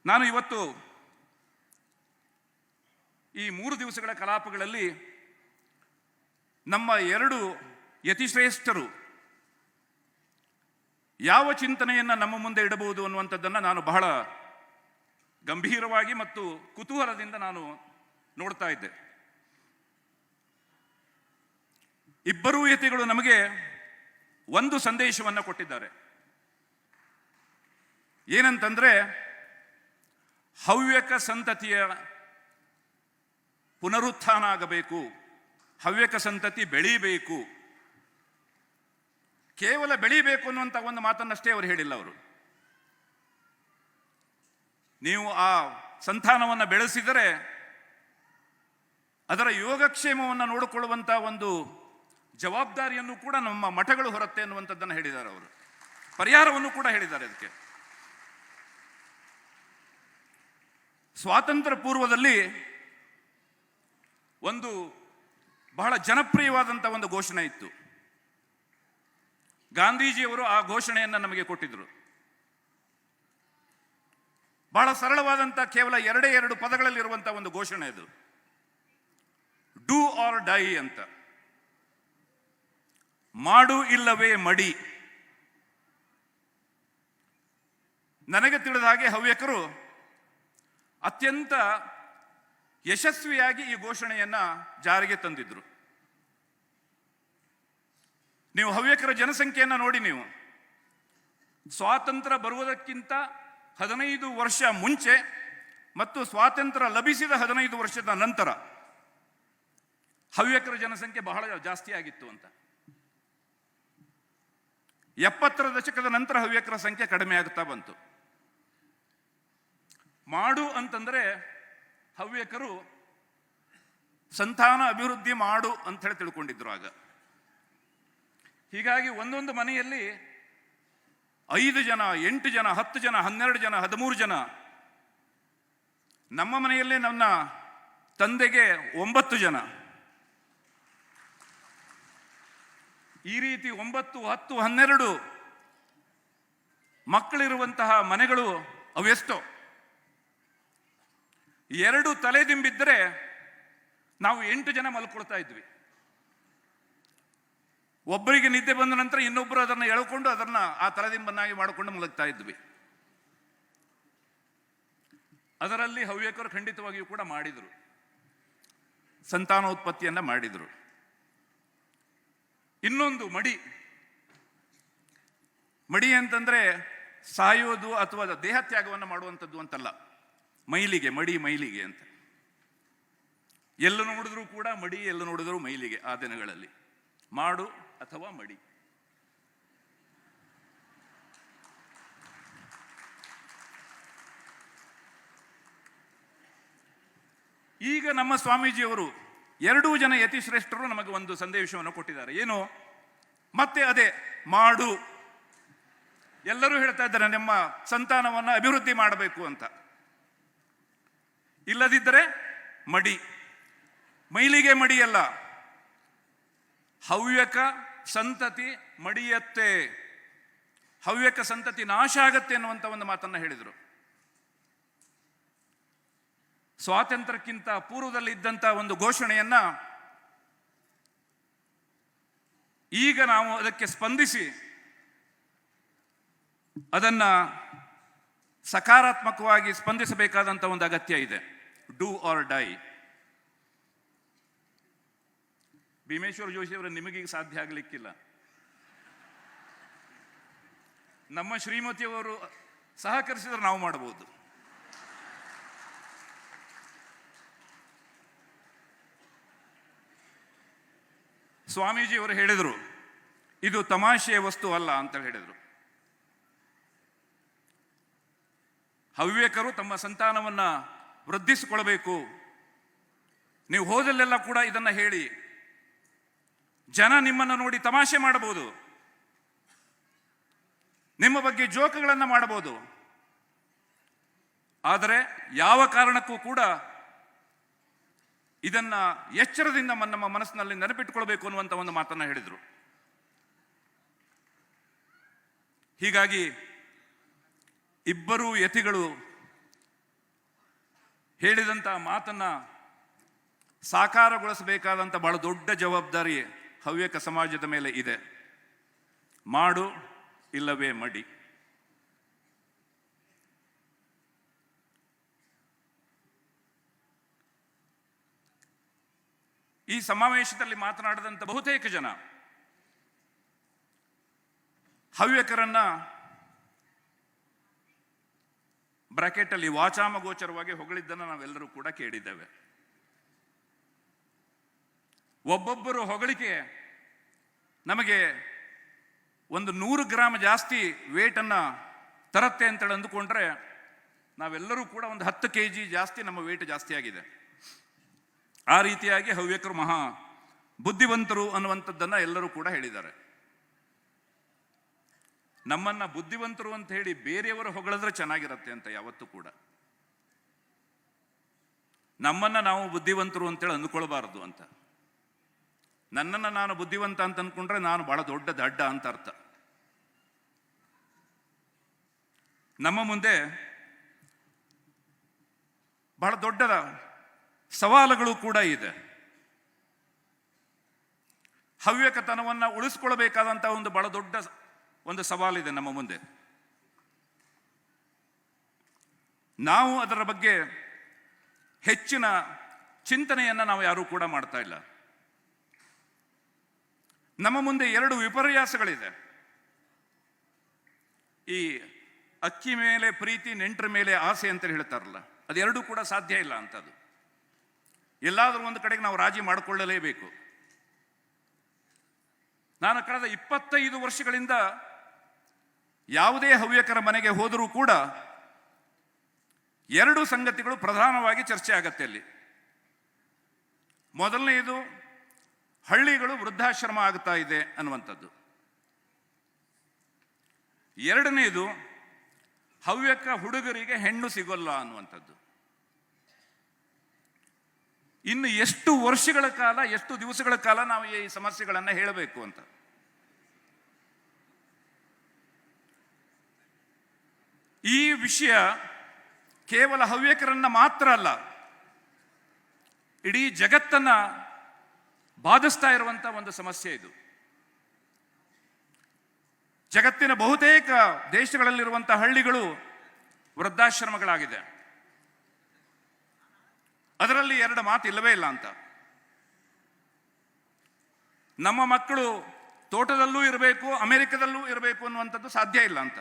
ನಾನು ಇವತ್ತು ಈ 3 ದಿವಸಗಳ ಕಲಾಪಗಳಲ್ಲಿ ನಮ್ಮ 2 ಯತಿಶ್ರೇಷ್ಠರು ಯಾವ ಚಿಂತನೆಯನ್ನು ನಮ್ಮ ಮುಂದೆ ಇಡಬಹುದು ಅನ್ನುವಂಥದ್ದನ್ನು ನಾನು ಬಹಳ ಗಂಭೀರವಾಗಿ ಮತ್ತು ಕುತೂಹಲದಿಂದ ನಾನು ನೋಡ್ತಾ ಇದ್ದೆ. ಇಬ್ಬರೂ ಯತಿಗಳು ನಮಗೆ ಒಂದು ಸಂದೇಶವನ್ನು ಕೊಟ್ಟಿದ್ದಾರೆ. ಏನಂತಂದ್ರೆ, ಹವ್ಯಕ ಸಂತತಿಯ ಪುನರುತ್ಥಾನ ಆಗಬೇಕು, ಹವ್ಯಕ ಸಂತತಿ ಬೆಳೀಬೇಕು. ಕೇವಲ ಬೆಳೀಬೇಕು ಅನ್ನುವಂಥ ಒಂದು ಮಾತನ್ನಷ್ಟೇ ಅವರು ಹೇಳಿಲ್ಲ. ಅವರು ನೀವು ಆ ಸಂತಾನವನ್ನು ಬೆಳೆಸಿದರೆ ಅದರ ಯೋಗಕ್ಷೇಮವನ್ನು ನೋಡಿಕೊಳ್ಳುವಂಥ ಒಂದು ಜವಾಬ್ದಾರಿಯನ್ನು ಕೂಡ ನಮ್ಮ ಮಠಗಳು ಹೊರತ್ತೆ ಅನ್ನುವಂಥದ್ದನ್ನು ಹೇಳಿದ್ದಾರೆ. ಅವರು ಪರಿಹಾರವನ್ನು ಕೂಡ ಹೇಳಿದ್ದಾರೆ. ಅದಕ್ಕೆ ಸ್ವಾತಂತ್ರ್ಯ ಪೂರ್ವದಲ್ಲಿ ಒಂದು ಬಹಳ ಜನಪ್ರಿಯವಾದಂಥ ಒಂದು ಘೋಷಣೆ ಇತ್ತು. ಗಾಂಧೀಜಿಯವರು ಆ ಘೋಷಣೆಯನ್ನು ನಮಗೆ ಕೊಟ್ಟಿದ್ದರು. ಬಹಳ ಸರಳವಾದಂಥ ಕೇವಲ 2 ಪದಗಳಲ್ಲಿರುವಂಥ ಒಂದು ಘೋಷಣೆ ಅದು. ಡೂ ಆರ್ ಡೈ ಅಂತ. ಮಾಡು ಇಲ್ಲವೇ ಮಡಿ. ನನಗೆ ತಿಳಿದ ಹಾಗೆ ಹವ್ಯಕರು ಅತ್ಯಂತ ಯಶಸ್ವಿಯಾಗಿ ಈ ಘೋಷಣೆಯನ್ನ ಜಾರಿಗೆ ತಂದಿದ್ರು. ನೀವು ಹವ್ಯಕರ ಜನಸಂಖ್ಯೆಯನ್ನು ನೋಡಿ, ನೀವು ಸ್ವಾತಂತ್ರ್ಯ ಬರುವುದಕ್ಕಿಂತ 15 ವರ್ಷ ಮುಂಚೆ ಮತ್ತು ಸ್ವಾತಂತ್ರ್ಯ ಲಭಿಸಿದ 15 ವರ್ಷದ ನಂತರ ಹವ್ಯಕರ ಜನಸಂಖ್ಯೆ ಬಹಳ ಜಾಸ್ತಿ ಆಗಿತ್ತು ಅಂತ. 70ರ ದಶಕದ ನಂತರ ಹವ್ಯಕರ ಸಂಖ್ಯೆ ಕಡಿಮೆ ಆಗುತ್ತಾ ಬಂತು. ಮಾಡು ಅಂತಂದ್ರೆ ಹವ್ಯಕರು ಸಂತಾನ ಅಭಿವೃದ್ಧಿ ಮಾಡು ಅಂತ ಹೇಳಿ ತಿಳ್ಕೊಂಡಿದ್ರು ಆಗ. ಹೀಗಾಗಿ ಒಂದೊಂದು ಮನೆಯಲ್ಲಿ 5 ಜನ, 8 ಜನ, 10 ಜನ, 12 ಜನ, 13 ಜನ. ನಮ್ಮ ಮನೆಯಲ್ಲೇ ನನ್ನ ತಂದೆಗೆ 9 ಜನ. ಈ ರೀತಿ 9, 10, 12 ಮಕ್ಕಳಿರುವಂತಹ ಮನೆಗಳು ಅವೆಷ್ಟೋ. 2 ತಲೆದಿಂಬಿದ್ದರೆ ನಾವು 8 ಜನ ಮಲ್ಕೊಳ್ತಾ ಇದ್ವಿ. ಒಬ್ಬರಿಗೆ ನಿದ್ದೆ ಬಂದ ನಂತರ ಇನ್ನೊಬ್ಬರು ಅದನ್ನು ಎಳ್ಕೊಂಡು ಅದನ್ನ ಆ ತಲೆದಿಂಬನ್ನಾಗಿ ಮಾಡಿಕೊಂಡು ಮಲಗ್ತಾ ಇದ್ವಿ. ಅದರಲ್ಲಿ ಹವ್ಯಕರು ಖಂಡಿತವಾಗಿಯೂ ಕೂಡ ಮಾಡಿದರು, ಸಂತಾನೋತ್ಪತ್ತಿಯನ್ನ ಮಾಡಿದರು. ಇನ್ನೊಂದು ಮಡಿ. ಮಡಿ ಅಂತಂದ್ರೆ ಸಾಯೋದು ಅಥವಾ ದೇಹತ್ಯಾಗವನ್ನು ಮಾಡುವಂಥದ್ದು ಅಂತಲ್ಲ. ಮೈಲಿಗೆ, ಮಡಿ ಮೈಲಿಗೆ ಅಂತ. ಎಲ್ಲ ನೋಡಿದ್ರೂ ಕೂಡ ಮಡಿ, ಎಲ್ಲ ನೋಡಿದ್ರು ಮೈಲಿಗೆ. ಆ ದಿನಗಳಲ್ಲಿ ಮಾಡು ಅಥವಾ ಮಡಿ. ಈಗ ನಮ್ಮ ಸ್ವಾಮೀಜಿಯವರು 2 ಜನ ಯತಿಶ್ರೇಷ್ಠರು ನಮಗೆ ಒಂದು ಸಂದೇಶವನ್ನು ಕೊಟ್ಟಿದ್ದಾರೆ. ಏನು? ಮತ್ತೆ ಅದೇ ಮಾಡು. ಎಲ್ಲರೂ ಹೇಳ್ತಾ ಇದ್ದಾರೆ ನಮ್ಮ ಸಂತಾನವನ್ನು ಅಭಿವೃದ್ಧಿ ಮಾಡಬೇಕು ಅಂತ. ಇಲ್ಲದಿದ್ದರೆ ಮಡಿ. ಮೈಲಿಗೆ ಮಡಿಯಲ್ಲ, ಹವ್ಯಕ ಸಂತತಿ ಮಡಿಯತ್ತೆ, ಹವ್ಯಕ ಸಂತತಿ ನಾಶ ಆಗತ್ತೆ ಅನ್ನುವಂಥ ಒಂದು ಮಾತನ್ನು ಹೇಳಿದರು. ಸ್ವಾತಂತ್ರ್ಯಕ್ಕಿಂತ ಪೂರ್ವದಲ್ಲಿ ಇದ್ದಂಥ ಒಂದು ಘೋಷಣೆಯನ್ನ ಈಗ ನಾವು ಅದಕ್ಕೆ ಸ್ಪಂದಿಸಿ ಅದನ್ನ ಸಕಾರಾತ್ಮಕವಾಗಿ ಸ್ಪಂದಿಸಬೇಕಾದಂಥ ಒಂದು ಅಗತ್ಯ ಇದೆ. Do or die. Bhimeshwara Joshi ಅವರು ನಿಮಗೀಗ ಸಾಧ್ಯ ಆಗಲಿಕ್ಕಿಲ್ಲ. ನಮ್ಮ ಶ್ರೀಮತಿಯವರು ಸಹಕರಿಸಿದ್ರೆ ನಾವು ಮಾಡಬಹುದು. ಸ್ವಾಮೀಜಿಯವರು ಹೇಳಿದರು, ಇದು ತಮಾಷೆಯ ವಸ್ತು ಅಲ್ಲ ಅಂತ ಹೇಳಿದರು. ಹವ್ಯಕರು ತಮ್ಮ ಸಂತಾನವನ್ನ ವೃದ್ಧಿಸಿಕೊಳ್ಳಬೇಕು. ನೀವು ಹೋದಲ್ಲೆಲ್ಲ ಕೂಡ ಇದನ್ನ ಹೇಳಿ. ಜನ ನಿಮ್ಮನ್ನು ನೋಡಿ ತಮಾಷೆ ಮಾಡಬಹುದು, ನಿಮ್ಮ ಬಗ್ಗೆ ಜೋಕುಗಳನ್ನು ಮಾಡಬಹುದು, ಆದರೆ ಯಾವ ಕಾರಣಕ್ಕೂ ಕೂಡ ಇದನ್ನ ಎಚ್ಚರದಿಂದ ನಮ್ಮ ಮನಸ್ಸಿನಲ್ಲಿ ನೆನಪಿಟ್ಟುಕೊಳ್ಬೇಕು ಅನ್ನುವಂಥ ಒಂದು ಮಾತನ್ನ ಹೇಳಿದರು. ಹೀಗಾಗಿ ಇಬ್ಬರೂ ಯತಿಗಳು ಹೇಳಿದಂಥ ಮಾತನ್ನ ಸಾಕಾರಗೊಳಿಸಬೇಕಾದಂಥ ಬಹಳ ದೊಡ್ಡ ಜವಾಬ್ದಾರಿ ಹವ್ಯಕ ಸಮಾಜದ ಮೇಲೆ ಇದೆ. ಮಾಡು ಇಲ್ಲವೇ ಮಡಿ. ಈ ಸಮಾವೇಶದಲ್ಲಿ ಮಾತನಾಡಿದಂಥ ಬಹುತೇಕ ಜನ ಹವ್ಯಕರನ್ನ ಬ್ರಾಕೆಟ್ ಅಲ್ಲಿ ವಾಚಾಮಗೋಚರವಾಗಿ ಹೊಗಳಿದ್ದನ್ನು ನಾವೆಲ್ಲರೂ ಕೂಡ ಕೇಳಿದ್ದೇವೆ. ಒಬ್ಬೊಬ್ಬರು ಹೊಗಳಿಕೆ ನಮಗೆ ಒಂದು 100 ಗ್ರಾಮ್ ಜಾಸ್ತಿ ವೇಟನ್ನ ತರತ್ತೆ ಅಂತೇಳಿ ಅಂದುಕೊಂಡ್ರೆ ನಾವೆಲ್ಲರೂ ಕೂಡ ಒಂದು 10 kg ಜಾಸ್ತಿ ನಮ್ಮ ವೇಟ್ ಜಾಸ್ತಿ ಆಗಿದೆ. ಆ ರೀತಿಯಾಗಿ ಹವ್ಯಕರು ಮಹಾ ಬುದ್ಧಿವಂತರು ಅನ್ನುವಂಥದ್ದನ್ನ ಎಲ್ಲರೂ ಕೂಡ ಹೇಳಿದ್ದಾರೆ. ನಮ್ಮನ್ನ ಬುದ್ಧಿವಂತರು ಅಂತ ಹೇಳಿ ಬೇರೆಯವರು ಹೊಗಳಿದ್ರೆ ಚೆನ್ನಾಗಿರತ್ತೆ ಅಂತ ಯಾವತ್ತೂ ಕೂಡ. ನಮ್ಮನ್ನ ನಾವು ಬುದ್ಧಿವಂತರು ಅಂತೇಳಿ ಅಂದುಕೊಳ್ಬಾರದು ಅಂತ. ನನ್ನನ್ನು ನಾನು ಬುದ್ಧಿವಂತ ಅಂತ ಅಂದ್ಕೊಂಡ್ರೆ ನಾನು ಬಹಳ ದೊಡ್ಡ ದಡ್ಡ ಅಂತ ಅರ್ಥ. ನಮ್ಮ ಮುಂದೆ ಬಹಳ ದೊಡ್ಡ ಸವಾಲುಗಳು ಕೂಡ ಇದೆ. ಹವ್ಯಕತನವನ್ನ ಉಳಿಸ್ಕೊಳ್ಬೇಕಾದಂಥ ಒಂದು ಬಹಳ ದೊಡ್ಡ ಒಂದು ಸವಾಲಿದೆ ನಮ್ಮ ಮುಂದೆ. ನಾವು ಅದರ ಬಗ್ಗೆ ಹೆಚ್ಚಿನ ಚಿಂತನೆಯನ್ನ ನಾವು ಯಾರೂ ಕೂಡ ಮಾಡ್ತಾ ಇಲ್ಲ. ನಮ್ಮ ಮುಂದೆ 2 ವಿಪರ್ಯಾಸಗಳಿದೆ. ಈ ಅಕ್ಕಿ ಮೇಲೆ ಪ್ರೀತಿ, ನೆಂಟರ ಮೇಲೆ ಆಸೆ ಅಂತ ಹೇಳ್ತಾರಲ್ಲ, ಅದೆರಡೂ ಕೂಡ ಸಾಧ್ಯ ಇಲ್ಲ ಅಂತದ್ದು. ಎಲ್ಲಾದರೂ ಒಂದು ಕಡೆಗೆ ನಾವು ರಾಜಿ ಮಾಡಿಕೊಳ್ಳಲೇಬೇಕು. ನಾನು ಕಳೆದ 25 ವರ್ಷಗಳಿಂದ ಯಾವುದೇ ಹವ್ಯಕರ ಮನೆಗೆ ಹೋದರೂ ಕೂಡ 2 ಸಂಗತಿಗಳು ಪ್ರಧಾನವಾಗಿ ಚರ್ಚೆ ಆಗತ್ತೆ ಅಲ್ಲಿ. ಮೊದಲನೆಯದು, ಹಳ್ಳಿಗಳು ವೃದ್ಧಾಶ್ರಮ ಆಗ್ತಾ ಇದೆ ಅನ್ನುವಂಥದ್ದು. ಎರಡನೆಯದು, ಹವ್ಯಕ ಹುಡುಗರಿಗೆ ಹೆಣ್ಣು ಸಿಗೋಲ್ಲ ಅನ್ನುವಂಥದ್ದು. ಇನ್ನು ಎಷ್ಟು ವರ್ಷಗಳ ಕಾಲ, ಎಷ್ಟು ದಿವಸಗಳ ಕಾಲ ನಾವು ಈ ಸಮಸ್ಯೆಗಳನ್ನು ಹೇಳಬೇಕು ಅಂತ. ಈ ವಿಷಯ ಕೇವಲ ಹವ್ಯಕರನ್ನ ಮಾತ್ರ ಅಲ್ಲ, ಇಡೀ ಜಗತ್ತನ್ನ ಬಾಧಿಸ್ತಾ ಇರುವಂತ ಒಂದು ಸಮಸ್ಯೆ ಇದು. ಜಗತ್ತಿನ ಬಹುತೇಕ ದೇಶಗಳಲ್ಲಿರುವಂತಹ ಹಳ್ಳಿಗಳು ವೃದ್ಧಾಶ್ರಮಗಳಾಗಿದೆ. ಅದರಲ್ಲಿ 2 ಮಾತು ಇಲ್ಲವೇ ಇಲ್ಲ ಅಂತ. ನಮ್ಮ ಮಕ್ಕಳು ತೋಟದಲ್ಲೂ ಇರಬೇಕು, ಅಮೆರಿಕದಲ್ಲೂ ಇರಬೇಕು ಅನ್ನುವಂಥದ್ದು ಸಾಧ್ಯ ಇಲ್ಲ ಅಂತ.